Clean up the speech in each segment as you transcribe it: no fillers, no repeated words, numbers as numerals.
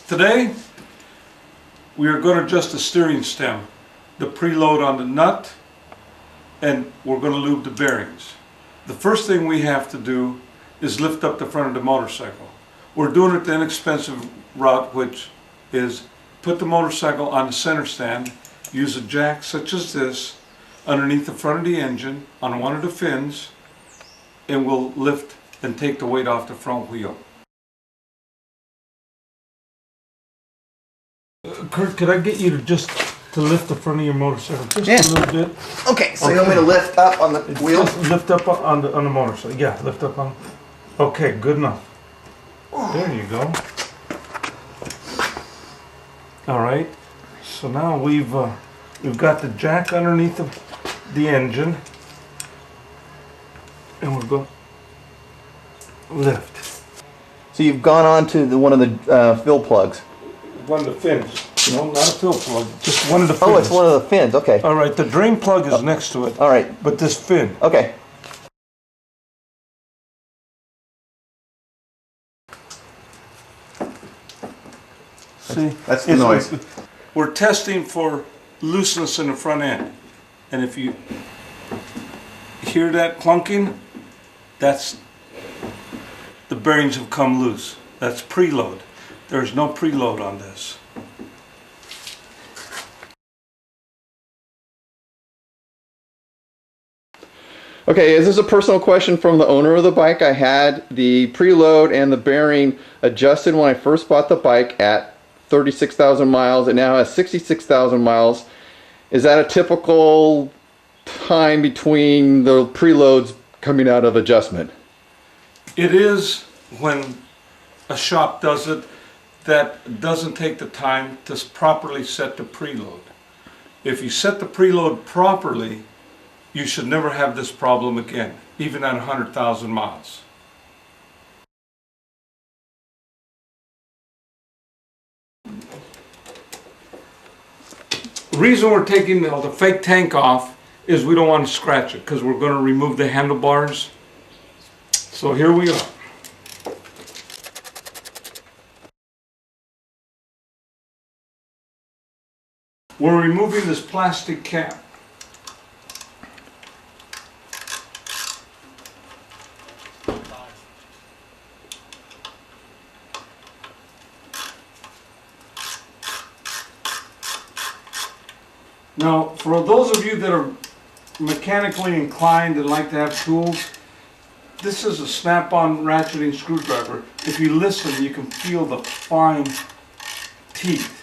Today we are going to adjust the steering stem, the preload on the nut, and we're going to lube the bearings. The first thing we have to do is lift up the front of the motorcycle. We're doing it the inexpensive route, which is put the motorcycle on the center stand, use a jack such as this underneath the front of the engine on one of the fins, and we'll lift and take the weight off the front wheel. Kurt, could I get you to lift the front of your motorcycle just a little bit? Okay, so you want me to lift up on the wheel? Just lift up on the motorcycle. Yeah, lift up on. Okay, good enough. There you go. All right. So now we've got the jack underneath the engine, and we're going to lift. So you've gone on to one of the fill plugs. One of the fins. No, not a fill plug. Just one of the fins. Oh, it's one of the fins. Okay. All right. The drain plug is next to it. All right. But this fin. Okay. See, that's the noise. We're testing for looseness in the front end, and if you hear that clunking, that's the bearings have come loose. That's preload. There's no preload on this. Okay, is this a personal question from the owner of the bike? I had the preload and the bearing adjusted when I first bought the bike at 36,000 miles. It now has 66,000 miles. Is that a typical time between the preloads coming out of adjustment? It is when a shop does it that doesn't take the time to properly set the preload. If you set the preload properly, you should never have this problem again, even at 100,000 miles. The reason we're taking the fake tank off is we don't want to scratch it because we're going to remove the handlebars. So here we are. We're removing this plastic cap. Now, for those of you that are mechanically inclined and like to have tools, this is a snap-on ratcheting screwdriver. If you listen, you can feel the fine teeth,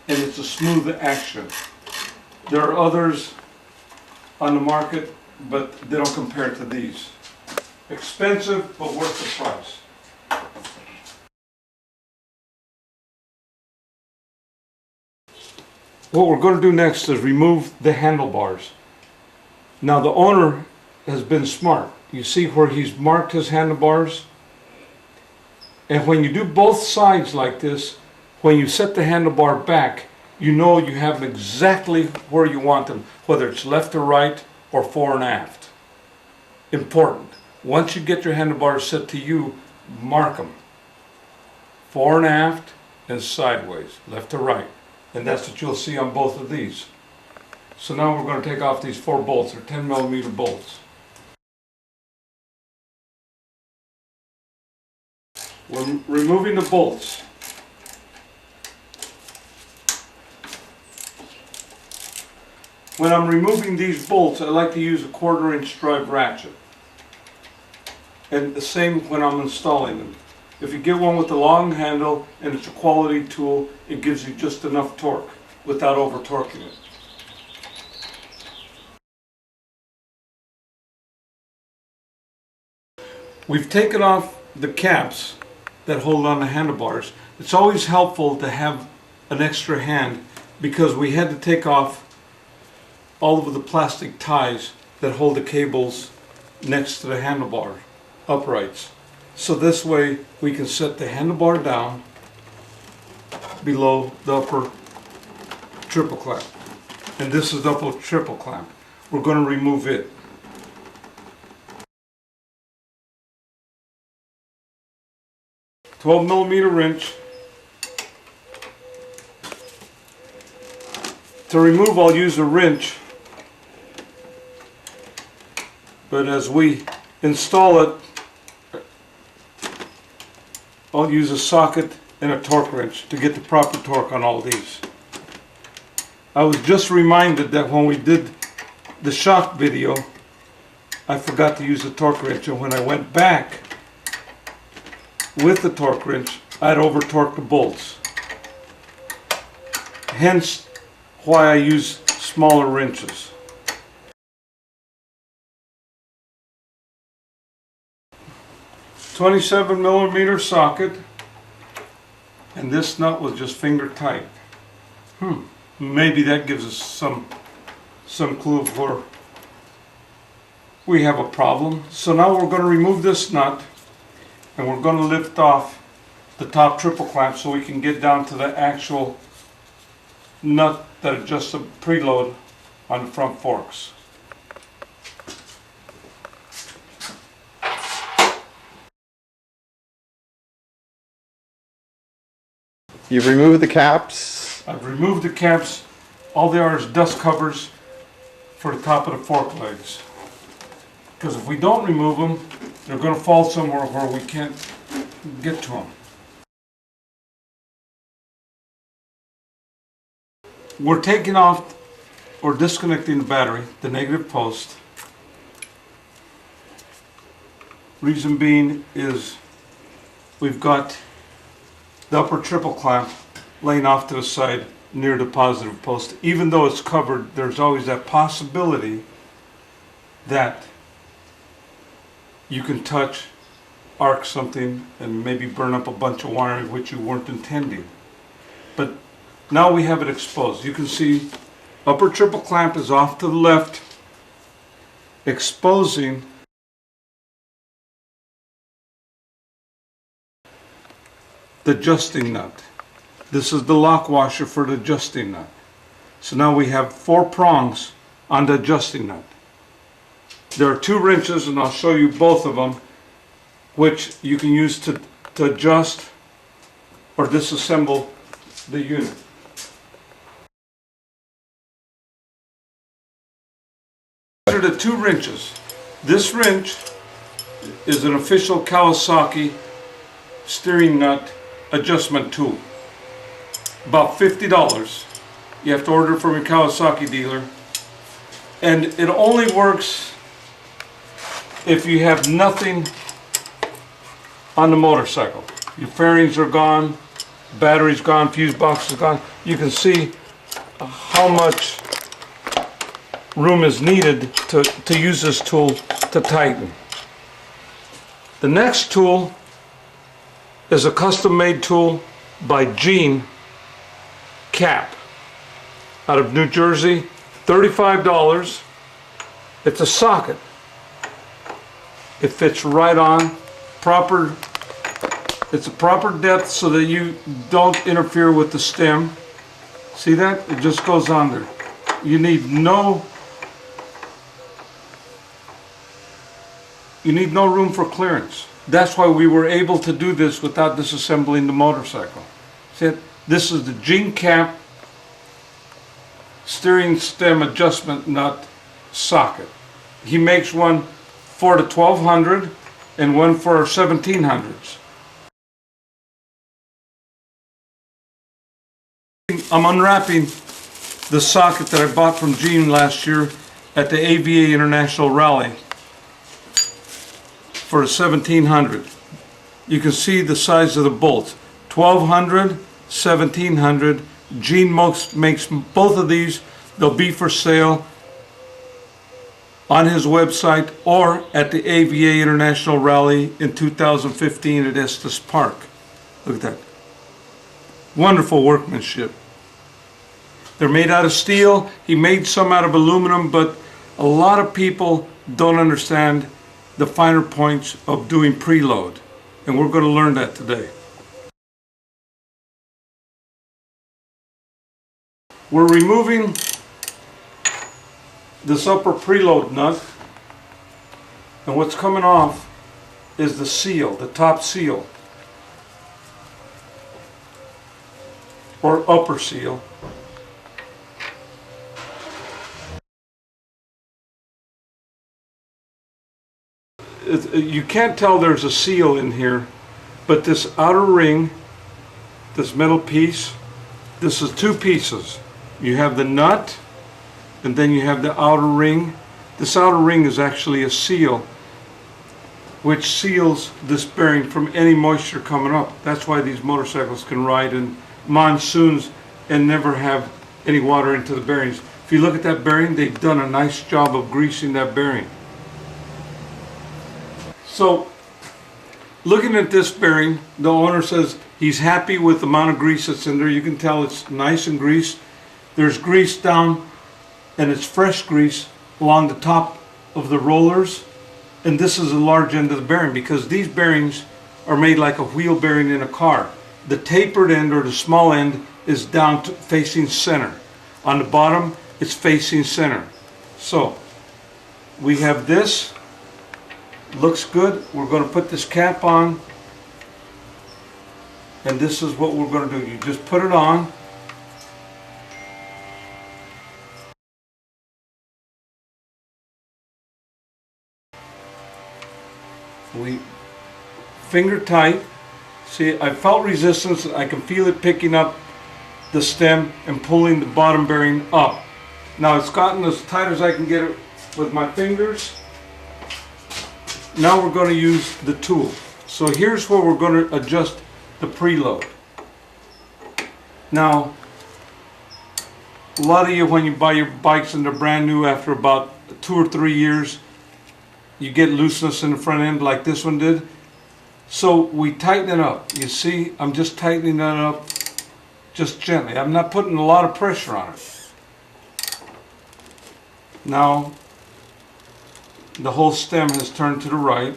and it's a smooth action. There are others on the market, but they don't compare to these. Expensive, but worth the price. What we're going to do next is remove the handlebars. Now the owner has been smart. You see where he's marked his handlebars? And when you do both sides like this, when you set the handlebar back, you know you have them exactly where you want them, whether it's left or right or fore and aft. Important. Once you get your handlebars set to you, mark them. Fore and aft and sideways, left to right. And that's what you'll see on both of these. So now we're going to take off these 4 bolts. They're 10mm bolts. We're removing the bolts. When I'm removing these bolts, I like to use a 1/4-inch drive ratchet. And the same when I'm installing them. If you get one with a long handle and it's a quality tool, it gives you just enough torque without over torquing it. We've taken off the caps that hold on the handlebars. It's always helpful to have an extra hand because we had to take off all of the plastic ties that hold the cables next to the handlebar uprights. So this way we can set the handlebar down below the upper triple clamp. And this is the upper triple clamp. We're going to remove it. 12mm wrench, To remove, I'll use a wrench, but as we install it, I'll use a socket and a torque wrench to get the proper torque on all these. I was just reminded that when we did the shock video, I forgot to use the torque wrench, and when I went back with the torque wrench, I'd over-torqued the bolts. Hence why I use smaller wrenches. .27mm socket, and this nut was just finger tight. Maybe that gives us some clue of where we have a problem. So now we're going to remove this nut, and we're going to lift off the top triple clamp so we can get down to the actual nut that adjusts the preload on the front forks. You've removed the caps. I've removed the caps. All they are is dust covers for the top of the fork legs. Because if we don't remove them, they're going to fall somewhere where we can't get to them. We're taking off or disconnecting the battery, the negative post. Reason being is we've got the upper triple clamp laying off to the side near the positive post. Even though it's covered, there's always that possibility that you can touch, arc something, and maybe burn up a bunch of wiring which you weren't intending. But now we have it exposed. You can see upper triple clamp is off to the left, exposing the adjusting nut. This is the lock washer for the adjusting nut. So now we have 4 prongs on the adjusting nut. There are 2 wrenches, and I'll show you both of them, which you can use to adjust or disassemble the unit. These are the 2 wrenches. This wrench is an official Kawasaki steering nut adjustment tool. About $50. You have to order it from your Kawasaki dealer. And it only works if you have nothing on the motorcycle. Your fairings are gone, battery's gone, fuse box is gone. You can see how much room is needed to use this tool to tighten. The next tool is a custom-made tool by Kapp out of New Jersey, $35. It's a socket. It fits right on, it's a proper depth so that you don't interfere with the stem. See that? It just goes on there. You need no room for clearance. That's why we were able to do this without disassembling the motorcycle. See it? This is the Kapp steering stem adjustment nut socket. He makes one for the 1200 and one for 1700s. I'm unwrapping the socket that I bought from Gene last year at the AVA International Rally for a 1700. You can see the size of the bolts. 1200, 1700. Gene makes both of these. They'll be for sale on his website or at the AVA International Rally in 2015 at Estes Park. Look at that. Wonderful workmanship. They're made out of steel. He made some out of aluminum, but a lot of people don't understand the finer points of doing preload, and we're going to learn that today. We're removing this upper preload nut, and what's coming off is the seal, the top seal, or upper seal. you can't tell there's a seal in here, but this outer ring, this metal piece, this is two pieces. You have the nut, and then you have the outer ring. This outer ring is actually a seal, which seals this bearing from any moisture coming up. That's why these motorcycles can ride in monsoons and never have any water into the bearings. If you look at that bearing, they've done a nice job of greasing that bearing. So, looking at this bearing, the owner says he's happy with the amount of grease that's in there. You can tell it's nice and greased. There's grease down, and it's fresh grease along the top of the rollers. And this is a large end of the bearing because these bearings are made like a wheel bearing in a car. The tapered end or the small end is down to facing center. On the bottom, it's facing center. So, we have this. Looks good. We're going to put this cap on, and this is what we're going to do. You just put it on. We finger tight. See, I felt resistance. I can feel it picking up the stem and pulling the bottom bearing up. Now it's gotten as tight as I can get it with my fingers. Now we're going to use the tool. So here's where we're going to adjust the preload. Now, a lot of you, when you buy your bikes and they're brand new, after about 2 or 3 years, you get looseness in the front end like this one did. So we tighten it up. You see, I'm just tightening it up just gently. I'm not putting a lot of pressure on it. Now, the whole stem has turned to the right.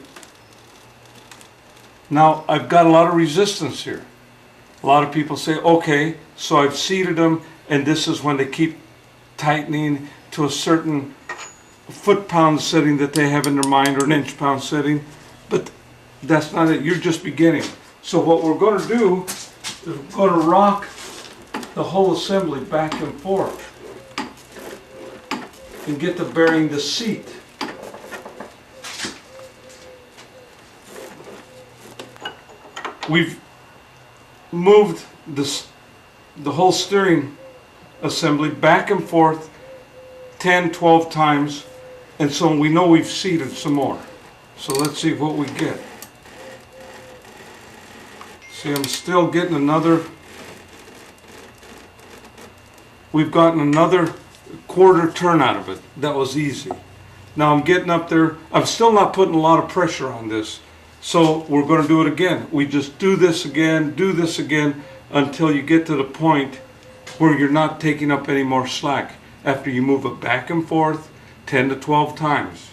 Now I've got a lot of resistance here. A lot of people say, okay, so I've seated them, and this is when they keep tightening to a certain foot-pound setting that they have in their mind, or an inch-pound setting, but that's not it. You're just beginning. So what we're going to do is we're going to rock the whole assembly back and forth and get the bearing to seat. We've moved the whole steering assembly back and forth 10, 12 times, and so we know we've seated some more. So let's see what we get. See, I'm still getting another, we've gotten another quarter turn out of it. That was easy. Now I'm getting up there. I'm still not putting a lot of pressure on this. So we're going to do it again. We just do this again until you get to the point where you're not taking up any more slack after you move it back and forth 10 to 12 times.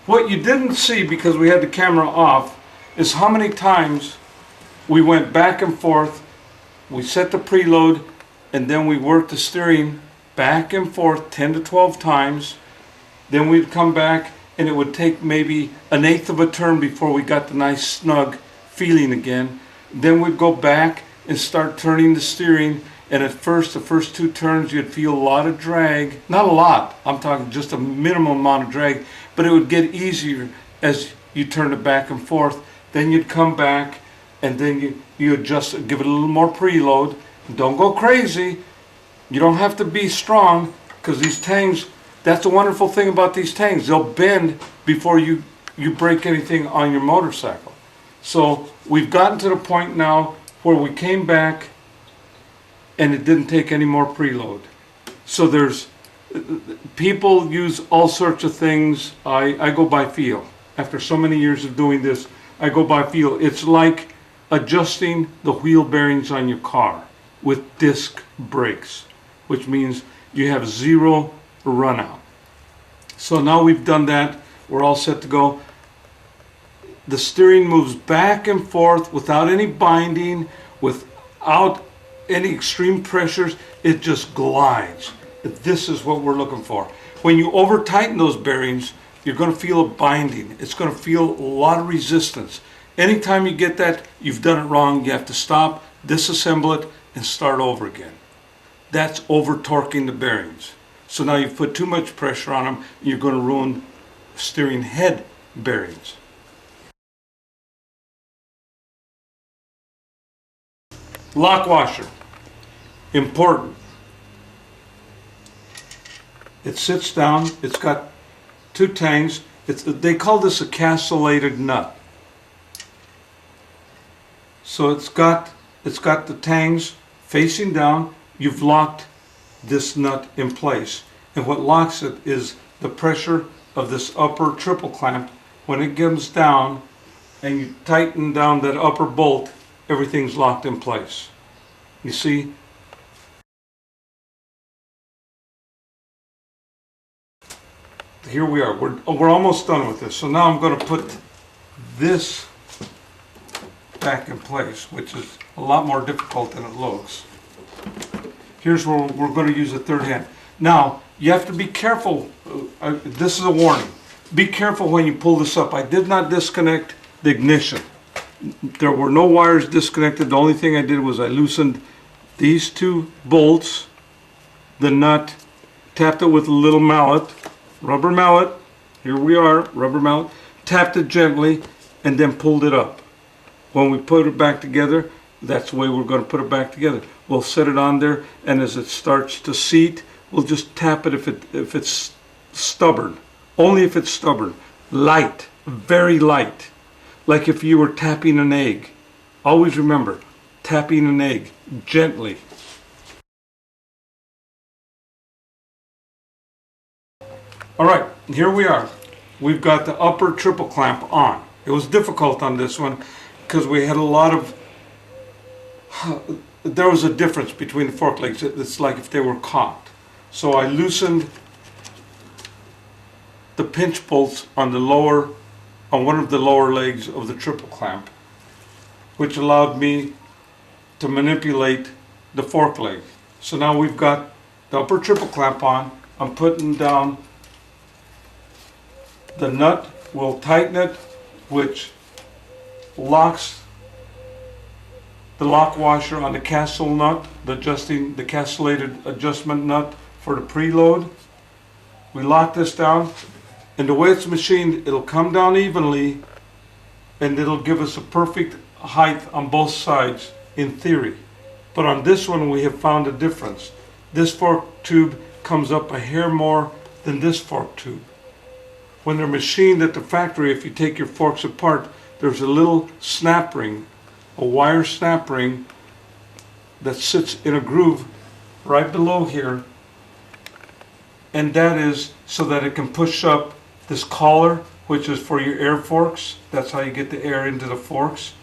What you didn't see because we had the camera off is how many times we went back and forth. We set the preload, and then we worked the steering back and forth 10 to 12 times. Then we'd come back, and it would take maybe 1/8 of a turn before we got the nice snug feeling again. Then we'd go back and start turning the steering, and at first, the first 2 turns, you'd feel a lot of drag. Not a lot, I'm talking just a minimum amount of drag, but it would get easier as you turn it back and forth. Then you'd come back, and then you adjust it, give it a little more preload. Don't go crazy. You don't have to be strong, because these tangs, that's the wonderful thing about these tangs. They'll bend before you break anything on your motorcycle. So we've gotten to the point now where we came back and it didn't take any more preload. So people use all sorts of things. I go by feel. After so many years of doing this, I go by feel. It's like adjusting the wheel bearings on your car with disc brakes, which means you have 0 run out. So now we've done that. We're all set to go. The steering moves back and forth without any binding, without any extreme pressures. It just glides. This is what we're looking for. When you over tighten those bearings, you're going to feel a binding. It's going to feel a lot of resistance. Anytime you get that, you've done it wrong. You have to stop, disassemble it, and start over again. That's over torquing the bearings. So now you've put too much pressure on them, and you're going to ruin steering head bearings. Lock washer, important. It sits down, it's got two tangs. They call this a castellated nut. So it's got the tangs facing down. You've locked this nut in place. And what locks it is the pressure of this upper triple clamp. When it comes down and you tighten down that upper bolt, everything's locked in place. You see? Here we are. We're almost done with this. So now I'm going to put this back in place, which is a lot more difficult than it looks. Here's where we're going to use a third hand. Now, you have to be careful. This is a warning. Be careful when you pull this up. I did not disconnect the ignition. There were no wires disconnected. The only thing I did was I loosened these two bolts, the nut, tapped it with a little mallet, rubber mallet. Here we are, rubber mallet. Tapped it gently and then pulled it up. When we put it back together, that's the way we're going to put it back together. We'll set it on there, and as it starts to seat, we'll just tap it if it's stubborn. Only if it's stubborn. Light, very light. Like if you were tapping an egg. Always remember, tapping an egg gently. All right, here we are. We've got the upper triple clamp on. It was difficult on this one because we had a lot of, there was a difference between the fork legs. It's like if they were caught. So I loosened the pinch bolts on one of the lower legs of the triple clamp, which allowed me to manipulate the fork leg. So now we've got the upper triple clamp on. I'm putting down the nut. We'll tighten it, which locks the lock washer on the castle nut, the castellated adjustment nut for the preload. We lock this down, and the way it's machined, it'll come down evenly, and it'll give us a perfect height on both sides in theory. But on this one, we have found a difference. This fork tube comes up a hair more than this fork tube. When they're machined at the factory, if you take your forks apart, there's a little snap ring, a wire snap ring that sits in a groove right below here, and that is so that it can push up this collar, which is for your air forks. That's how you get the air into the forks.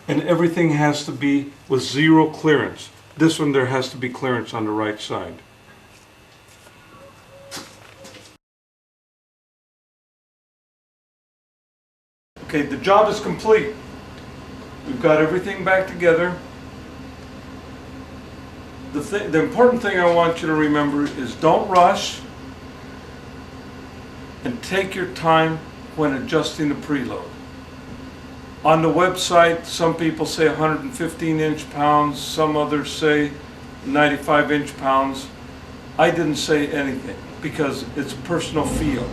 And everything has to be with zero clearance. This one, there has to be clearance on the right side. Okay, the job is complete. We've got everything back together. The important thing I want you to remember is don't rush, and take your time when adjusting the preload. On the website, some people say 115 inch-pounds, some others say 95 inch-pounds. I didn't say anything because it's personal feel.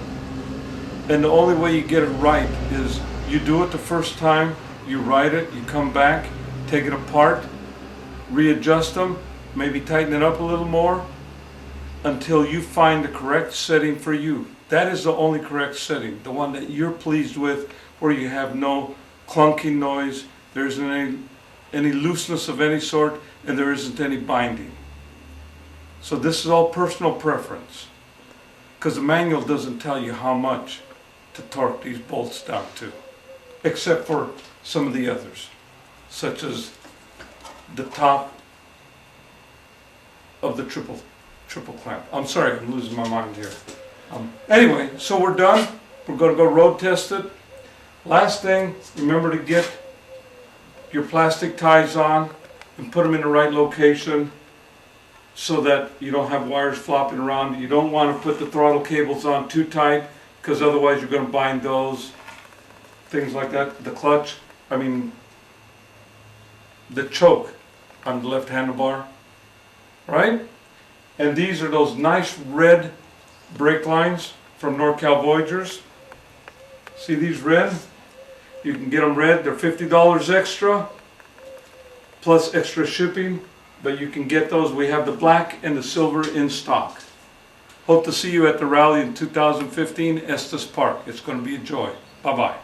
And the only way you get it right is you do it the first time, you ride it, you come back, take it apart, readjust them, maybe tighten it up a little more until you find the correct setting for you. That is the only correct setting, the one that you're pleased with, where you have no clunking noise, there isn't any looseness of any sort, and there isn't any binding. So this is all personal preference, because the manual doesn't tell you how much to torque these bolts down to, except for some of the others, such as the top of the triple clamp. I'm sorry, I'm losing my mind here. Anyway, so we're done. We're going to go road test it. Last thing, remember to get your plastic ties on and put them in the right location so that you don't have wires flopping around. You don't want to put the throttle cables on too tight, because otherwise you're going to bind those, things like that. The clutch, the choke on the left handlebar, right? And these are those nice red brake lines from NorCal Voyagers. See these red? You can get them red. They're $50 extra, plus extra shipping. But you can get those. We have the black and the silver in stock. Hope to see you at the rally in 2015, Estes Park. It's going to be a joy. Bye-bye.